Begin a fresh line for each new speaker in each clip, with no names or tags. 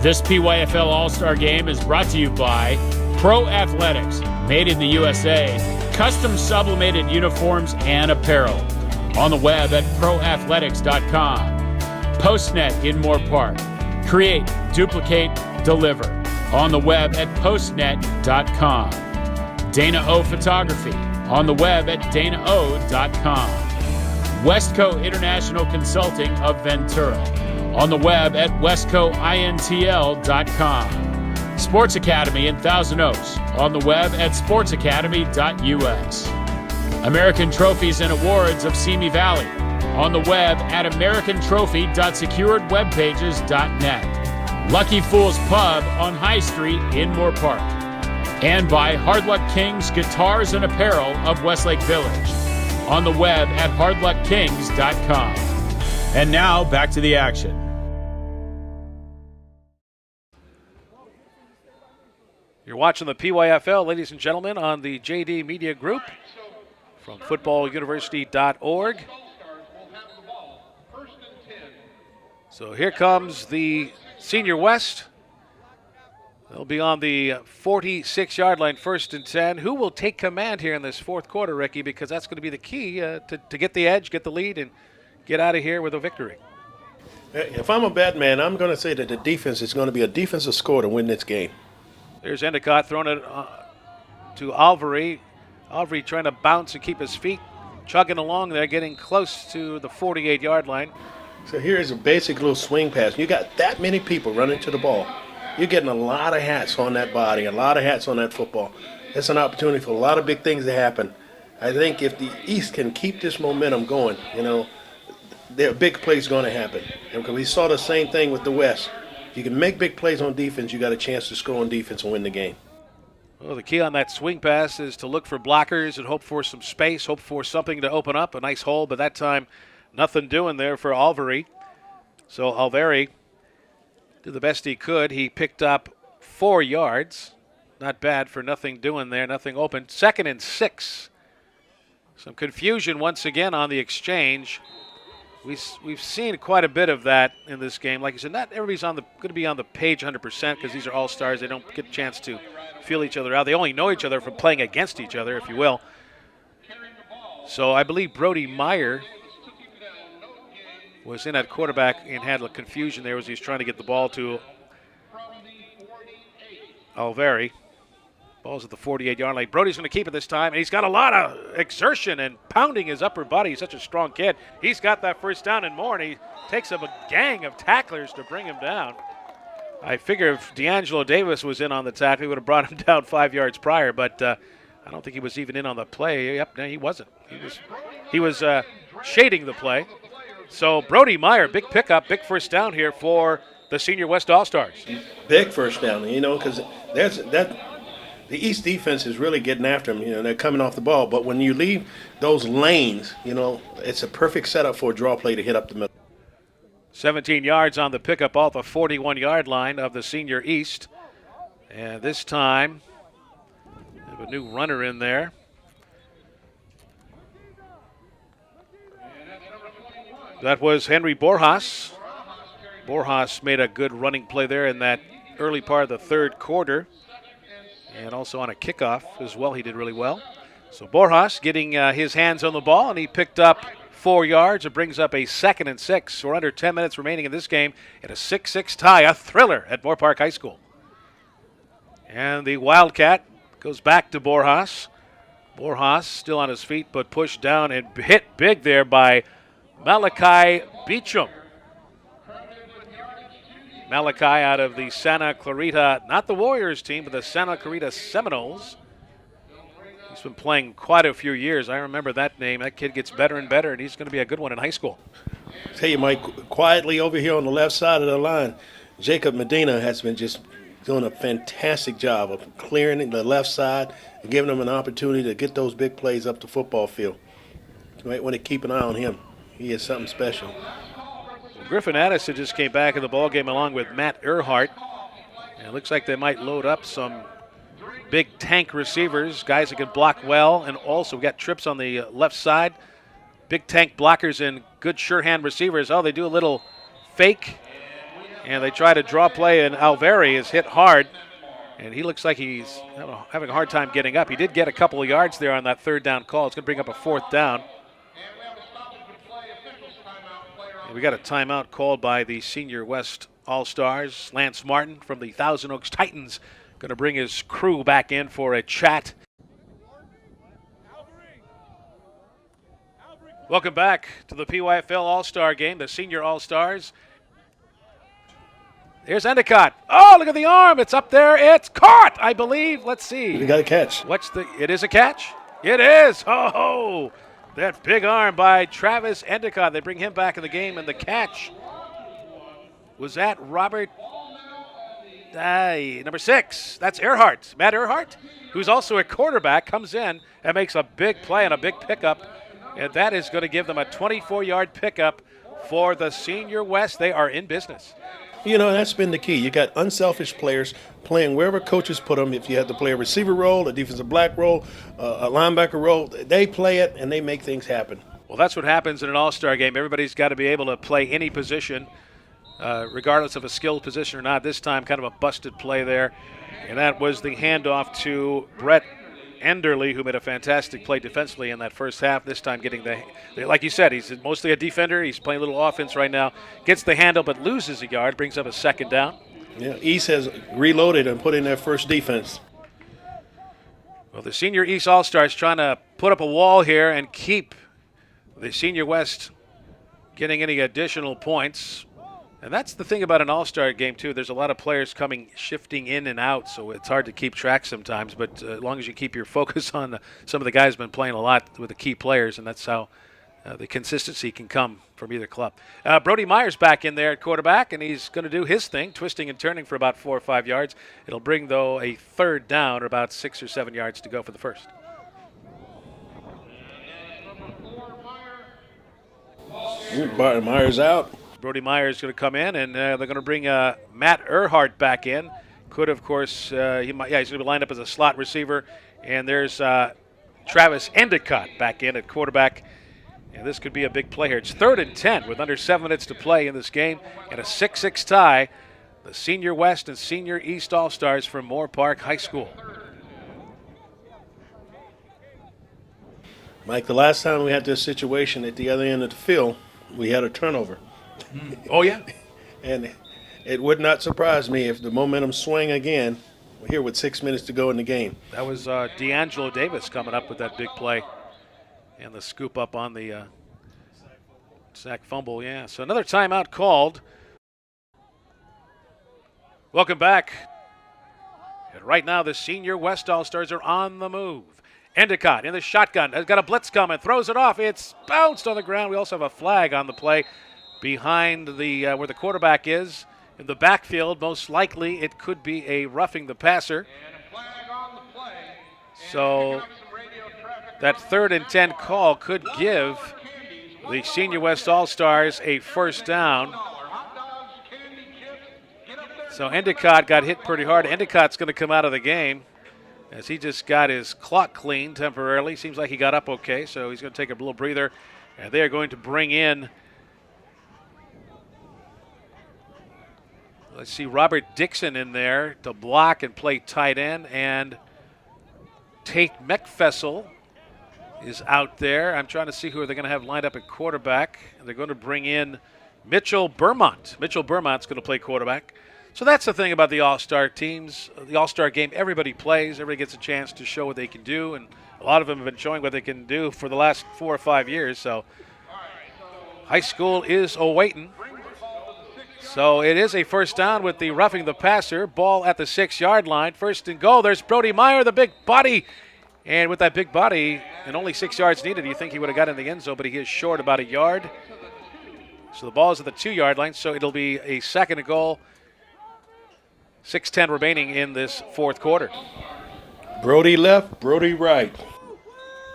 This PYFL All-Star Game is brought to you by Pro Athletics, made in the USA, custom sublimated uniforms and apparel. On the web at proathletics.com. Postnet in Moorpark. Create, duplicate, deliver. On the web at postnet.com. Dana O Photography. On the web at danao.com. Westco International Consulting of Ventura. On the web at westcointl.com. Sports Academy in Thousand Oaks. On the web at sportsacademy.us. American Trophies and Awards of Simi Valley. On the web at americantrophy.securedwebpages.net. Lucky Fool's Pub on High Street in Moorpark. And by Hard Luck Kings Guitars and Apparel of Westlake Village. On the web at hardluckkings.com. And now, back to the action.
You're watching the PYFL, ladies and gentlemen, on the JD Media Group from footballuniversity.org. So here comes the Senior West. They'll be on the 46-yard line, 1st and 10. Who will take command here in this fourth quarter, Ricky? Because that's going to be the key to get the edge, get the lead, and get out of here with a victory.
If I'm a bad man, I'm going to say that the defense is going to be a defensive score to win this game.
There's Endicott throwing it to Alvary. Alvary trying to bounce and keep his feet, chugging along there, getting close to the 48-yard line.
So here's a basic little swing pass. You got that many people running to the ball. You're getting a lot of hats on that body, a lot of hats on that football. It's an opportunity for a lot of big things to happen. I think if the East can keep this momentum going, there are big plays going to happen. And because we saw the same thing with the West. If you can make big plays on defense, you got a chance to score on defense and win the game.
Well, the key on that swing pass is to look for blockers and hope for some space, hope for something to open up, a nice hole, but that time nothing doing there for Alvary. So Alvary did the best he could. He picked up 4 yards. Not bad for nothing doing there, nothing open. 2nd and 6. Some confusion once again on the exchange. We've seen quite a bit of that in this game. Like you said, not everybody's going to be on the page 100% because these are all-stars. They don't get a chance to feel each other out. They only know each other from playing against each other, if you will. So I believe Brody Meyer was in at quarterback and had a confusion there as he was trying to get the ball to Alvary. Ball's at the 48-yard line. Brody's going to keep it this time, and he's got a lot of exertion and pounding his upper body. He's such a strong kid. He's got that first down and more, and he takes up a gang of tacklers to bring him down. I figure if D'Angelo Davis was in on the tackle, he would have brought him down 5 yards prior, but I don't think he was even in on the play. Yep, no, he wasn't. He was shading the play. So Brody Meyer, big pickup, big first down here for the Senior West All-Stars.
Big first down, because the East defense is really getting after them. They're coming off the ball. But when you leave those lanes, it's a perfect setup for a draw play to hit up the middle.
17 yards on the pickup off the 41-yard line of the Senior East. And this time, we have a new runner in there. That was Henry Borjas. Borjas made a good running play there in that early part of the third quarter. And also on a kickoff as well, he did really well. So Borjas getting his hands on the ball, and he picked up 4 yards. It brings up a 2nd and 6. We're under 10 minutes remaining in this game, and a 6-6 tie, a thriller at Moorpark High School. And the Wildcat goes back to Borjas. Borjas still on his feet, but pushed down and hit big there by Malachi Beecham. Malachi out of the Santa Clarita, not the Warriors team, but the Santa Clarita Seminoles. He's been playing quite a few years. I remember that name. That kid gets better and better, and he's going to be a good one in high school.
Tell you, Mike, quietly over here on the left side of the line, Jacob Medina has been just doing a fantastic job of clearing the left side and giving them an opportunity to get those big plays up the football field. You might want to keep an eye on him. He is something special.
Griffin Addison just came back in the ballgame along with Matt Earhart. And it looks like they might load up some big tank receivers, guys that can block well, and also got trips on the left side. Big tank blockers and good sure hand receivers. Oh, they do a little fake And they try to draw play, and Alvary is hit hard. And he looks like he's having a hard time getting up. He did get a couple of yards there on that third down call. It's going to bring up a fourth down. And we got a timeout called by the Senior West All-Stars. Lance Martin from the Thousand Oaks Titans going to bring his crew back in for a chat. Welcome back to the PYFL All-Star game, the Senior All-Stars. Here's Endicott. Oh, look at the arm. It's up there. It's caught, I believe. Let's see.
You got a catch.
It is a catch? It is. Oh, that big arm by Travis Endicott. They bring him back in the game, and the catch was that Robert, number 6. That's Earhart, Matt Earhart, who's also a quarterback, comes in and makes a big play and a big pickup, and that is going to give them a 24-yard pickup for the Senior West. They are in business.
You know, that's been the key. You got unselfish players playing wherever coaches put them. If you have to play a receiver role, a defensive back role, a linebacker role, they play it and they make things happen.
Well, that's what happens in an all-star game. Everybody's got to be able to play any position, regardless of a skilled position or not. This time, kind of a busted play there. And that was the handoff to Brett Enderle, who made a fantastic play defensively in that first half. This time getting like you said, he's mostly a defender. He's playing a little offense right now. Gets the handle but loses a yard, brings up a second down.
Yeah, East has reloaded and put in their first defense.
Well, the Senior East All-Stars trying to put up a wall here and keep the Senior West getting any additional points. And that's the thing about an all-star game, too. There's a lot of players shifting in and out, so it's hard to keep track sometimes. But as long as you keep your focus on some of the guys have been playing a lot with the key players, and that's how the consistency can come from either club. Brody Meyer's back in there at quarterback, and he's going to do his thing, twisting and turning for about 4 or 5 yards. It'll bring, though, a third down, or about 6 or 7 yards to go for the first.
Meyer's out.
Brody Meyer is going to come in, and they're going to bring Matt Earhart back in. Could, of course, he's going to be lined up as a slot receiver. And there's Travis Endicott back in at quarterback. And this could be a big play here. It's 3rd and 10 with under 7 minutes to play in this game. And a 6-6 tie. The Senior West and Senior East All-Stars from Moorpark High School.
Mike, the last time we had this situation at the other end of the field, we had a turnover.
Oh, yeah.
And it would not surprise me if the momentum swing again. We're here with 6 minutes to go in the game.
That was D'Angelo Davis coming up with that big play. And the scoop up on the sack fumble, yeah. So another timeout called. Welcome back. And right now the Senior West All-Stars are on the move. Endicott in the shotgun. Has got a blitz coming. Throws it off. It's bounced on the ground. We also have a flag on the play behind the where the quarterback is. In the backfield, most likely it could be a roughing the passer. So that 3rd and 10 call could give the Senior West All-Stars a first down. So Endicott got hit pretty hard. Endicott's going to come out of the game as he just got his clock cleaned temporarily. Seems like he got up okay, so he's going to take a little breather. And they are going to bring in, let's see, Robert Dixon in there to block and play tight end. And Tate McFessel is out there. I'm trying to see who they're going to have lined up at quarterback. And they're going to bring in Mitchell Bermont. Mitchell Bermont's going to play quarterback. So that's the thing about the All-Star teams, the All-Star game. Everybody plays. Everybody gets a chance to show what they can do. And a lot of them have been showing what they can do for the last 4 or 5 years. So high school is awaiting. So it is a first down with the roughing the passer. Ball at the 6-yard line. 1st and goal. There's Brody Meyer, the big body. And with that big body and only 6 yards needed, you think he would have got in the end zone, but he is short about a yard. So the ball is at the 2-yard line, so it'll be a 2nd and goal. 6:10 remaining in this 4th quarter.
Brody left, Brody right.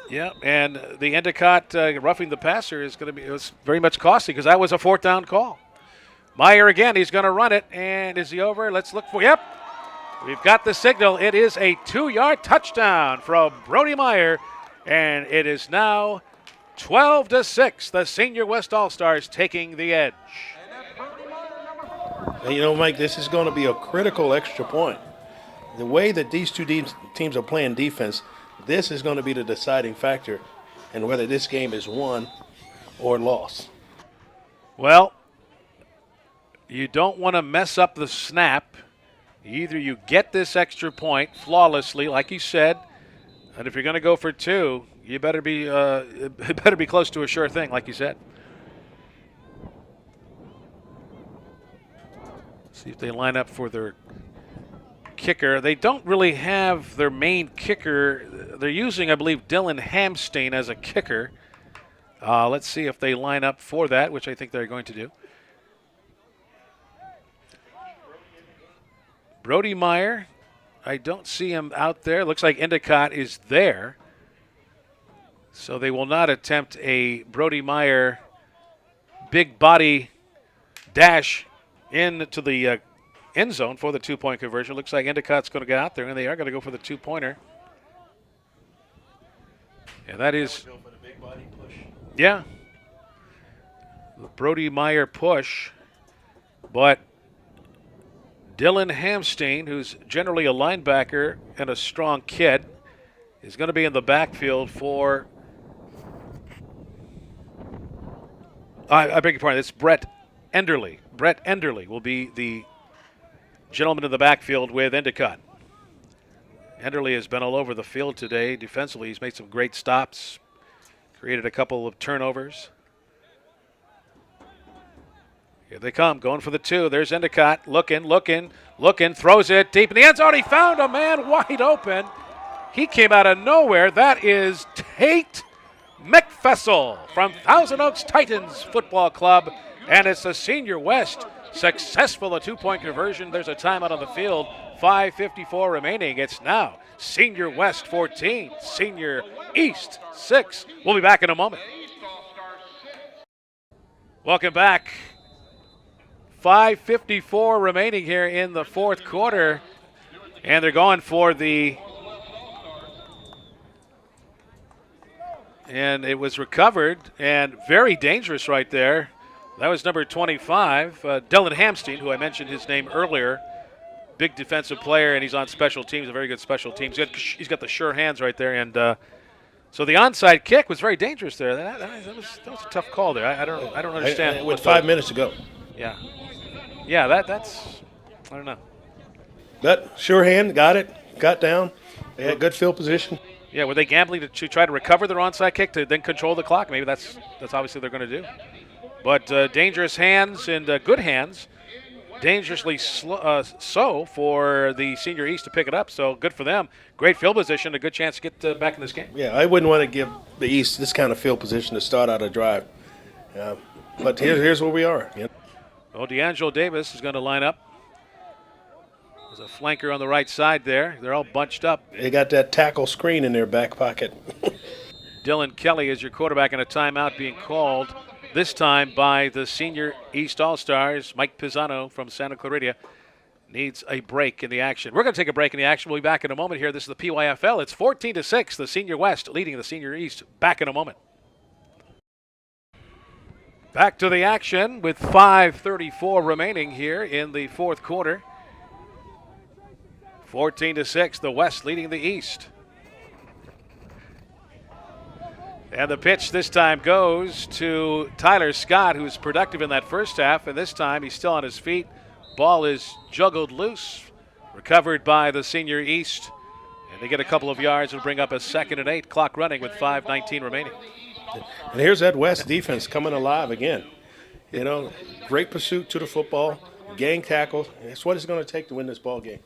Yeah, and the Endicott roughing the passer is going to be, it was very much costly because that was a 4th down call. Meyer again, he's going to run it, and is he over? Let's look for, yep. We've got the signal. It is a 2-yard touchdown from Brody Meyer, and it is now 12-6. The Senior West All-Stars taking the edge.
And, Mike, this is going to be a critical extra point. The way that these two teams are playing defense, this is going to be the deciding factor in whether this game is won or lost.
Well, you don't want to mess up the snap. Either you get this extra point flawlessly, like you said, and if you're going to go for two, you better be close to a sure thing, like you said. See if they line up for their kicker. They don't really have their main kicker. They're using, I believe, Dylan Hamstein as a kicker. Let's see if they line up for that, which I think they're going to do. Brody Meyer, I don't see him out there. Looks like Endicott is there. So they will not attempt a Brody Meyer big body dash into the end zone for the two-point conversion. Looks like Endicott's going to get out there, and they are going to go for the two-pointer. And that is, yeah, the Brody Meyer push. But Dylan Hamstein, who's generally a linebacker and a strong kid, is going to be in the backfield for, I beg your pardon, it's Brett Enderle. Brett Enderle will be the gentleman in the backfield with Endicott. Enderle has been all over the field today defensively. He's made some great stops, created a couple of turnovers. Here they come, going for the two. There's Endicott, looking, throws it deep in the end zone. He found a man wide open. He came out of nowhere. That is Tate McFessel from Thousand Oaks Titans Football Club, and it's the Senior West. Successful, a two-point conversion. There's a timeout on the field. 5:54 remaining. It's now Senior West 14, Senior East 6. We'll be back in a moment. Welcome back. 5:54 remaining here in the fourth quarter, and they're going for the, and it was recovered, and very dangerous right there. That was number 25, Dylan Hamstein, who I mentioned his name earlier. Big defensive player, and he's on special teams, a very good special teams. He's got the sure hands right there, and so the onside kick was very dangerous there. That was a tough call there. I don't understand.
With 5 minutes to go.
Yeah. Yeah, that's, I don't know.
But sure hand, got it, got down. They had good field position.
Yeah, were they gambling to try to recover their onside kick to then control the clock? Maybe that's obviously they're going to do. But dangerous hands and good hands, dangerously so for the Senior East to pick it up. So good for them. Great field position, a good chance to get back in this game.
Yeah, I wouldn't want to give the East this kind of field position to start out a drive. But here's where we are. Yeah.
Well, D'Angelo Davis is going to line up. There's a flanker on the right side there. They're all bunched up.
They got that tackle screen in their back pocket.
Dylan Kelly is your quarterback, and a timeout being called, this time by the Senior East All-Stars. Mike Pisano from Santa Clarita needs a break in the action. We're going to take a break in the action. We'll be back in a moment here. This is the PYFL. It's 14-6, the Senior West leading the Senior East. Back in a moment. Back to the action with 5:34 remaining here in the fourth quarter. 14-6, the West leading the East. And the pitch this time goes to Tyler Scott, who's productive in that first half, and this time he's still on his feet. Ball is juggled loose, recovered by the Senior East, and they get a couple of yards and bring up a 2nd and 8, clock running with 5:19 remaining.
And here's that West defense coming alive again. Great pursuit to the football, gang tackles. That's what it's going to take to win this ball game.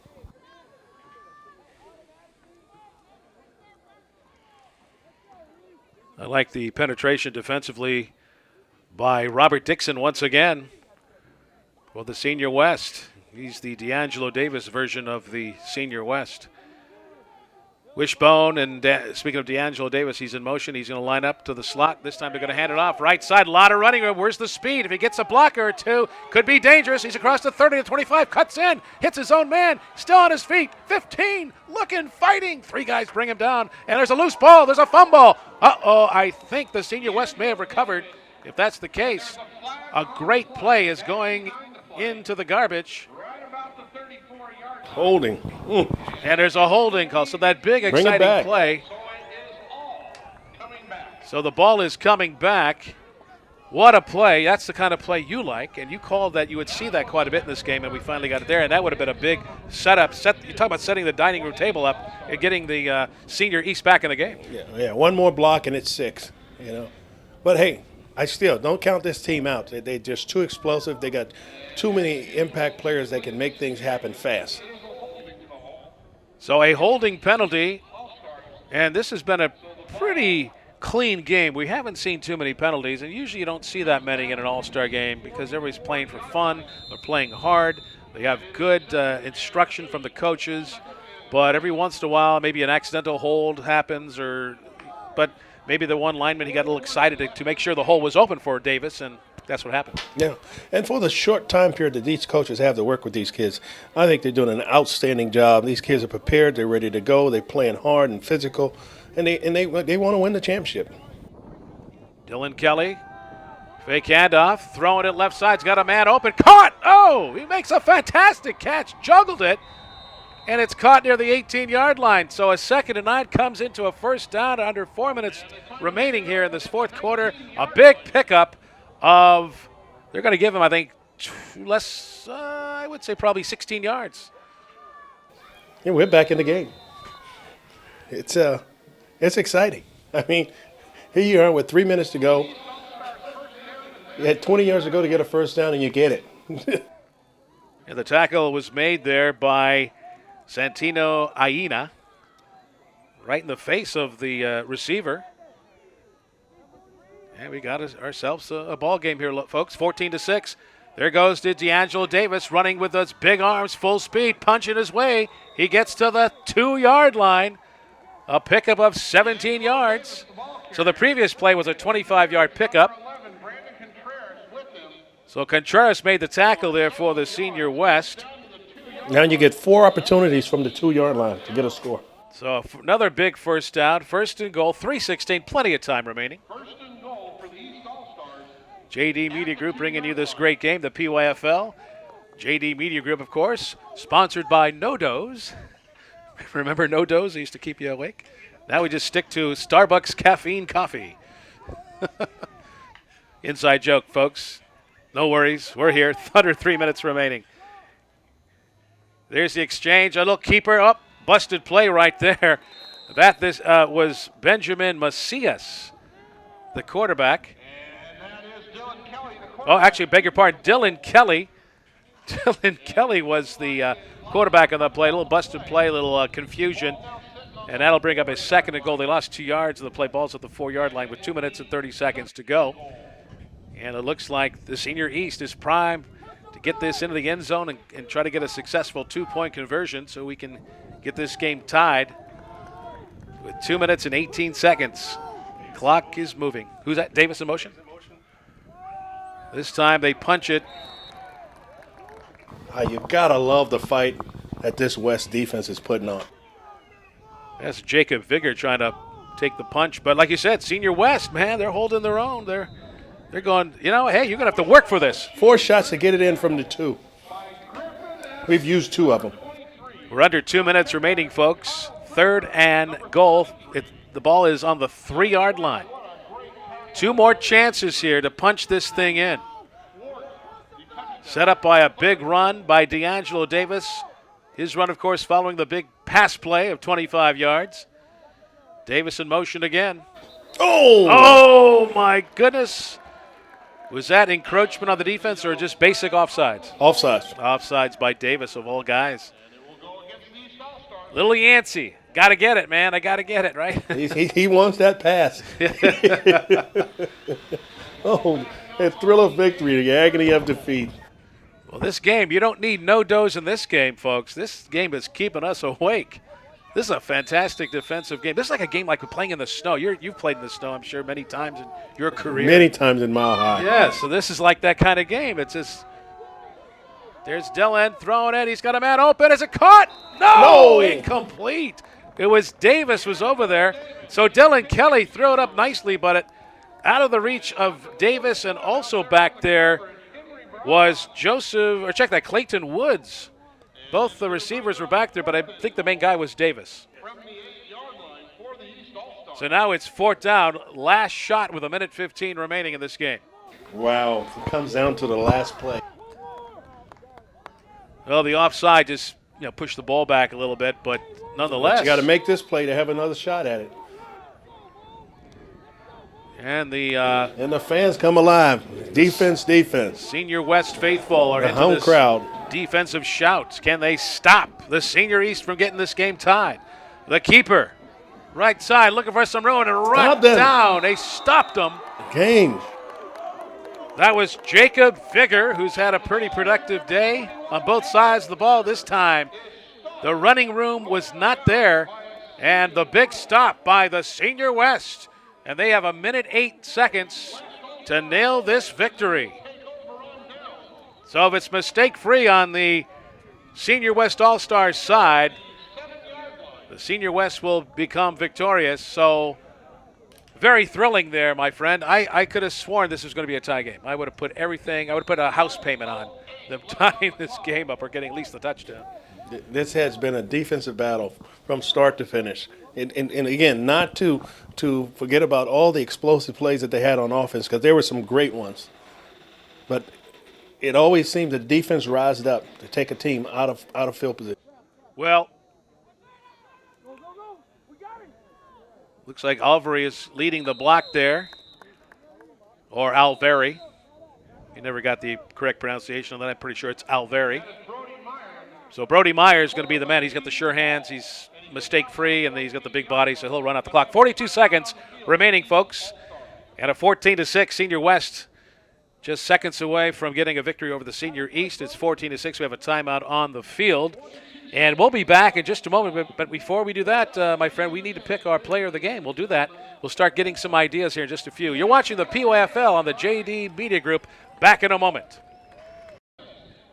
I like the penetration defensively by Robert Dixon once again for the Senior West. He's the D'Angelo Davis version of the Senior West. Wishbone, and speaking of D'Angelo Davis, he's in motion. He's going to line up to the slot. This time they're going to hand it off. Right side, a lot of running. Where's the speed? If he gets a blocker or two, could be dangerous. He's across the 30 to 25, cuts in, hits his own man, still on his feet. 15, looking, fighting. 3 guys bring him down, and there's a loose ball. There's a fumble. I think the Senior West may have recovered. If that's the case, a great play is going into the garbage.
Holding.
And there's a holding call. So that big, exciting play. So the ball is coming back. What a play. That's the kind of play you like. And you called that. You would see that quite a bit in this game, and we finally got it there. And that would have been a big setup. You talk about setting the dining room table up and getting the senior East back in the game.
Yeah, one more block and it's 6, you know. But, hey, I still don't count this team out. They're just too explosive. They got too many impact players that can make things happen fast.
So a holding penalty, and this has been a pretty clean game. We haven't seen too many penalties, and usually you don't see that many in an all-star game because everybody's playing for fun. They're playing hard. They have good instruction from the coaches, but every once in a while maybe an accidental hold happens, but maybe the one lineman, he got a little excited to make sure the hole was open for Davis, and that's what happened.
Yeah, and for the short time period that these coaches have to work with these kids, I think they're doing an outstanding job. These kids are prepared. They're ready to go. They're playing hard and physical, and they want to win the championship.
Dylan Kelly, fake handoff, throwing it left side's got a man open, caught! Oh, he makes a fantastic catch, juggled it, and it's caught near the 18-yard line. So a 2nd and 9 comes into a first down under 4 minutes remaining here in this fourth quarter. A big pickup of, they're going to give him, I think, I would say probably 16 yards.
Yeah, we're back in the game. It's exciting. I mean, here you are with 3 minutes to go. You had 20 yards to go to get a first down, and you get it.
And the tackle was made there by Santino Aina, right in the face of the receiver. And we got ourselves a ball game here, folks. 14-6. There goes to D'Angelo Davis running with those big arms, full speed, punching his way. He gets to the 2-yard line. A pickup of 17 yards. So the previous play was a 25-yard pickup. So Contreras made the tackle there for the senior West.
Now you get 4 opportunities from the 2-yard line to get a score.
So another big first down. 1st and goal, 3:16, plenty of time remaining. JD Media Group bringing you this great game, the PYFL. JD Media Group, of course, sponsored by No Dose. Remember No Dose? They used to keep you awake. Now we just stick to Starbucks caffeine coffee. Inside joke, folks. No worries. We're here. Under 3 minutes remaining. There's the exchange. A little keeper up. Busted play right there. This was Benjamin Macias, the quarterback. Oh, actually, beg your pardon, Dylan Kelly. Dylan Kelly was the quarterback on that play. A little busted play, a little confusion. And that'll bring up his 2nd and goal. They lost 2 yards of the play. Ball's at the 4-yard line with 2 minutes and 30 seconds to go. And it looks like the senior East is primed to get this into the end zone and try to get a successful 2-point conversion so we can get this game tied with 2 minutes and 18 seconds. Clock is moving. Who's that? Davis in motion? This time they punch it.
You gotta love the fight that this West defense is putting on.
That's Jacob Vigor trying to take the punch. But like you said, senior West, man, they're holding their own. They're going, hey, you're going to have to work for this.
4 shots to get it in from the 2. We've used 2 of them.
We're under 2 minutes remaining, folks. 3rd and goal. The ball is on the 3-yard line. 2 more chances here to punch this thing in. Set up by a big run by D'Angelo Davis. His run, of course, following the big pass play of 25 yards. Davis in motion again. Oh, my goodness. Was that encroachment on the defense or just basic offsides?
Offsides.
Offsides by Davis, of all guys. Little Yancey. Got to get it, man. I got to get it, right?
He wants that pass. Oh, the thrill of victory, the agony of defeat.
Well, this game, you don't need no dose in this game, folks. This game is keeping us awake. This is a fantastic defensive game. This is like a game like we're playing in the snow. You've played in the snow, I'm sure, many times in your career.
Many times in Mile High.
Yeah, so this is like that kind of game. It's just, there's Dylan throwing it. He's got a man open. Is it caught? No! Incomplete. It was Davis was over there. So Dylan Kelly threw it up nicely, but it out of the reach of Davis, and also back there was Clayton Woods. Both the receivers were back there, but I think the main guy was Davis. So now it's 4th down, last shot with 1:15 remaining in this game.
Wow, it comes down to the last play.
Well, the offside just pushed the ball back a little bit, but nonetheless.
But you got to make this play to have another shot at it.
And the
fans come alive. Defense.
Senior West faithful are
the
into
home
this
crowd.
Defensive shouts. Can they stop the Senior East from getting this game tied? The keeper, right side, looking for some room and run down. They stopped them.
Game.
That was Jacob Figger, who's had a pretty productive day on both sides of the ball this time. The running room was not there, and the big stop by the Senior West. And they have 1:08 to nail this victory. So if it's mistake-free on the Senior West All-Stars side, the Senior West will become victorious. So very thrilling there, my friend. I could have sworn this was going to be a tie game. I would have put a house payment on them tying this game up or getting at least the touchdown.
This has been a defensive battle from start to finish. And again, not to forget about all the explosive plays that they had on offense, because there were some great ones. But it always seems the defense rised up to take a team out of field position.
Well, looks like Alvary is leading the block there, or Alvary. You never got the correct pronunciation of that. I'm pretty sure it's Alvary. So Brody Meyer is going to be the man. He's got the sure hands. He's mistake-free, and he's got the big body, so he'll run out the clock. 42 seconds remaining, folks. And a 14-6 Senior West just seconds away from getting a victory over the Senior East. It's 14-6. We have a timeout on the field. And we'll be back in just a moment. But before we do that, my friend, we need to pick our player of the game. We'll do that. We'll start getting some ideas here in just a few. You're watching the PYFL on the JD Media Group. Back in a moment.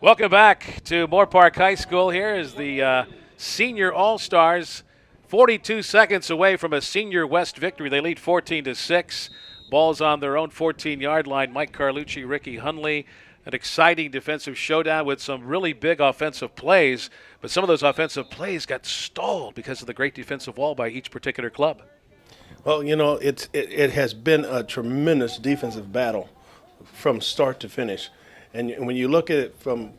Welcome back to Moorpark High School. Here is the Senior All-Stars, 42 seconds away from a Senior West victory. They lead 14-6. Ball's on their own 14-yard line. Mike Carlucci, Ricky Hunley. An exciting defensive showdown with some really big offensive plays. But some of those offensive plays got stalled because of the great defensive wall by each particular club.
Well, it has been a tremendous defensive battle from start to finish. And when you look at it from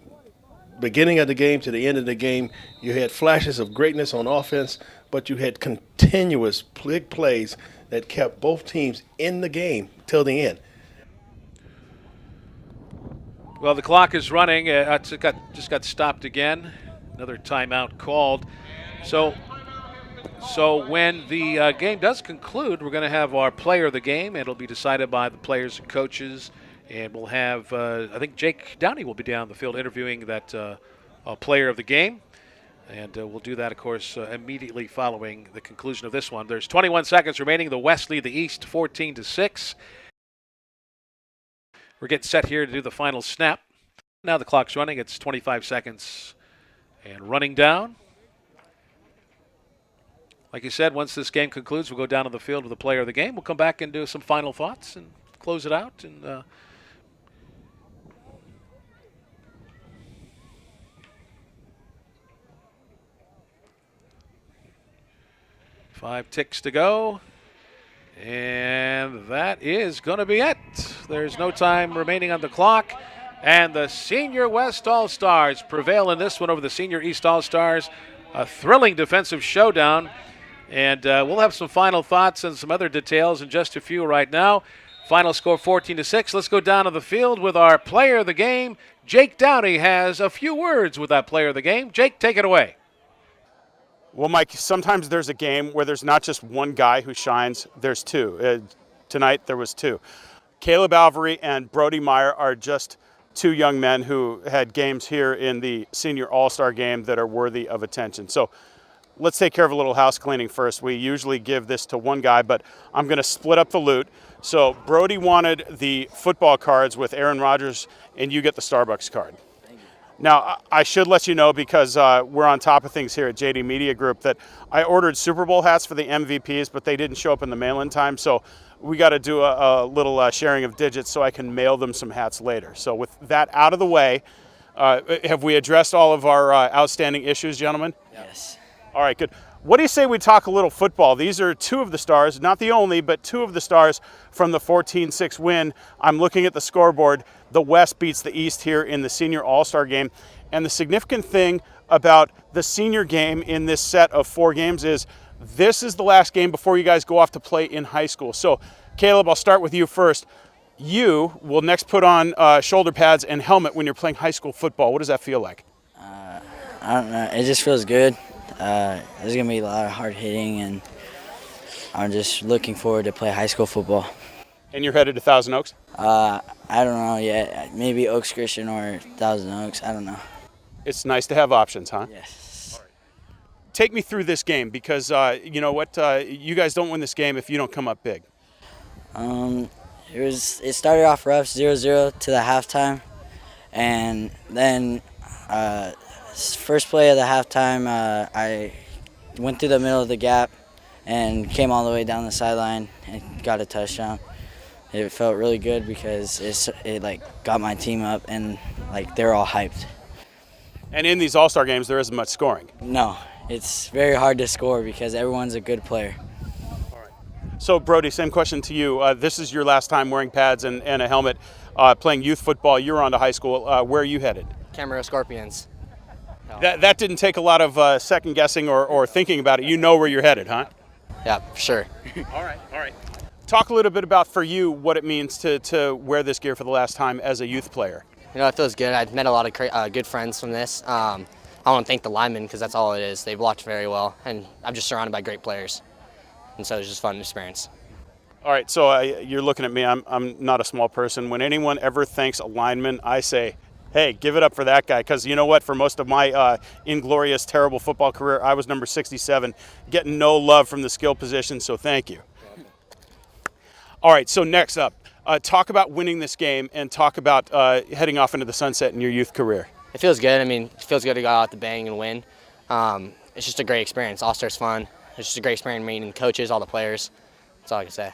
beginning of the game to the end of the game, you had flashes of greatness on offense, but you had continuous big plays that kept both teams in the game till the end.
Well, the clock is running. It just got stopped again. Another timeout called. So when the game does conclude, we're going to have our player of the game. It'll be decided by the players and coaches. And we'll have, I think Jake Downey will be down the field interviewing that player of the game. And we'll do that, of course, immediately following the conclusion of this one. There's 21 seconds remaining. The West lead the East 14-6. We're getting set here to do the final snap. Now the clock's running. It's 25 seconds and running down. Like you said, once this game concludes, we'll go down to the field with the player of the game. We'll come back and do some final thoughts and close it out. And 5 ticks to go. And that is going to be it. There's no time remaining on the clock. And the Senior West All-Stars prevail in this one over the Senior East All-Stars. A thrilling defensive showdown. And we'll have some final thoughts and some other details in just a few right now. Final score 14-6. Let's go down to the field with our player of the game. Jake Downey has a few words with that player of the game. Jake, take it away.
Well, Mike, sometimes there's a game where there's not just one guy who shines, there's two. Tonight there was two. Caleb Alvary and Brody Meyer are just two young men who had games here in the Senior All-Star game that are worthy of attention. So let's take care of a little house cleaning first. We usually give this to one guy, but I'm going to split up the loot. So Brody wanted the football cards with Aaron Rodgers, and you get the Starbucks card. Now, I should let you know, because we're on top of things here at JD Media Group, that I ordered Super Bowl hats for the MVPs, but they didn't show up in the mail in time. So we got to do a little sharing of digits so I can mail them some hats later. So with that out of the way, have we addressed all of our outstanding issues, gentlemen?
Yes.
All right, good. What do you say we talk a little football? These are two of the stars, not the only, but two of the stars from the 14-6 win. I'm looking at the scoreboard. The West beats the East here in the Senior All-Star game. And the significant thing about the senior game in this set of 4 games is this is the last game before you guys go off to play in high school. So, Caleb, I'll start with you first. You will next put on shoulder pads and helmet when you're playing high school football. What does that feel like?
I don't know. It just feels good. There's going to be a lot of hard hitting, and I'm just looking forward to play high school football.
And you're headed to Thousand Oaks?
I don't know yet. Maybe Oaks Christian or Thousand Oaks. I don't know.
It's nice to have options, huh?
Yes.
Take me through this game because, you know what, you guys don't win this game if you don't come up big.
It started off rough, 0-0 to the halftime, and then first play of the halftime, I went through the middle of the gap and came all the way down the sideline and got a touchdown. It felt really good because it like got my team up and like they're all hyped.
And in these All-Star games, there isn't much scoring.
No, it's very hard to score because everyone's a good player.
So, Brody, same question to you. This is your last time wearing pads and a helmet, playing youth football. You're on to high school. Where are you headed?
Camarillo Scorpions. No.
That didn't take a lot of second guessing or thinking about it. You know where you're headed, huh?
Yeah, sure.
All right. Talk a little bit about, for you, what it means to wear this gear for the last time as a youth player.
You know, it feels good. I've met a lot of good friends from this. I want to thank the linemen because that's all it is. They blocked very well, and I'm just surrounded by great players. And so it was just a fun experience.
All right, so you're looking at me. I'm not a small person. When anyone ever thanks a lineman, I say, hey, give it up for that guy. Because you know what? For most of my inglorious, terrible football career, I was number 67, getting no love from the skill position, so thank you. All right, so next up, talk about winning this game and talk about heading off into the sunset in your youth career.
It feels good. I mean, it feels good to go out the bang and win. It's just a great experience. All-Star's fun. It's just a great experience meeting coaches, all the players. That's all I can say.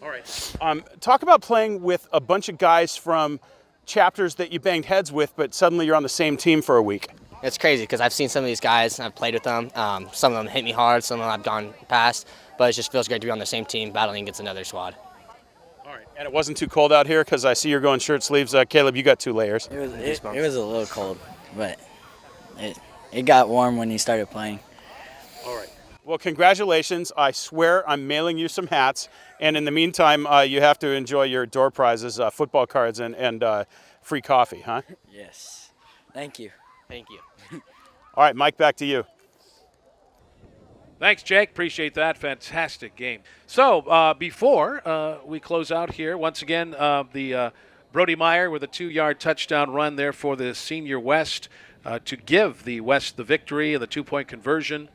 All right. Talk about playing with a bunch of guys from chapters that you banged heads with, but suddenly you're on the same team for a week.
It's crazy because I've seen some of these guys and I've played with them. Some of them hit me hard, some of them I've gone past, but it just feels great to be on the same team battling against another squad.
All right. And it wasn't too cold out here because I see you're going shirt sleeves. Caleb, you got 2 layers.
It was a little cold, but it got warm when you started playing.
All right. Well, congratulations. I swear I'm mailing you some hats. And in the meantime, you have to enjoy your door prizes, football cards, and free coffee, huh?
Yes. Thank you.
Thank you.
All right, Mike, back to you.
Thanks, Jake. Appreciate that. Fantastic game. So before we close out here, once again, the Brody Meyer with a 2-yard touchdown run there for the Senior West to give the West the victory and the 2-point conversion.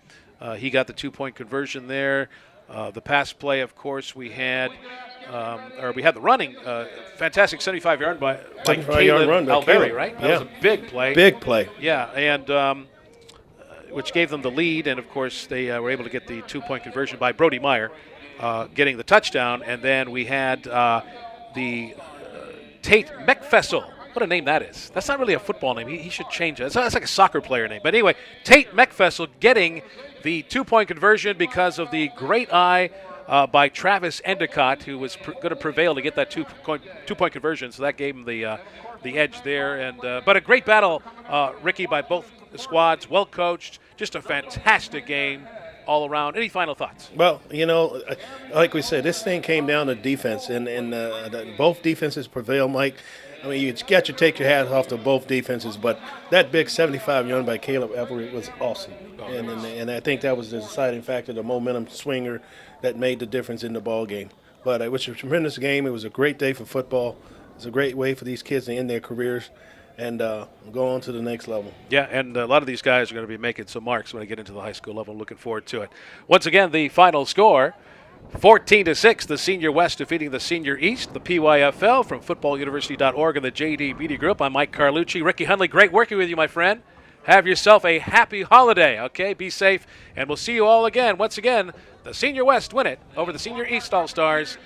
He got the 2-point conversion there. The pass play, of course, we had the running, fantastic 75-yard by Caleb
run by
Alvary,
Caleb.
right? That
Yeah.
was a big play.
Big play.
Yeah, and which gave them the lead, and of course they were able to get the 2-point conversion by Brody Meyer, getting the touchdown. And then we had the Tate McFessel. What a name that is. That's not really a football name. He should change it. That's like a soccer player name. But anyway, Tate McFessel getting the 2-point conversion because of the great eye by Travis Endicott, who was going to prevail to get that two-point conversion. So that gave him the edge there. And but a great battle, Ricky, by both squads. Well coached. Just a fantastic game all around. Any final thoughts?
Well, you know, like we said, this thing came down to defense, and both defenses prevailed, Mike. I mean, you got to take your hat off to both defenses, but that big 75-yard by Caleb Alvary was awesome. And I think that was the deciding factor, the momentum swinger that made the difference in the ball game. But it was a tremendous game. It was a great day for football. It was a great way for these kids to end their careers and go on to the next level.
Yeah, and a lot of these guys are going to be making some marks when they get into the high school level. Looking forward to it. Once again, the final score, 14-6, the Senior West defeating the Senior East. The PYFL from footballuniversity.org and the JD Media Group. I'm Mike Carlucci. Ricky Hundley, great working with you, my friend. Have yourself a happy holiday, okay? Be safe, and we'll see you all again. Once again, the Senior West win it over the Senior East All-Stars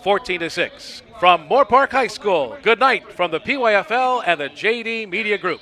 14-6. From Moorpark High School, good night from the PYFL and the JD Media Group.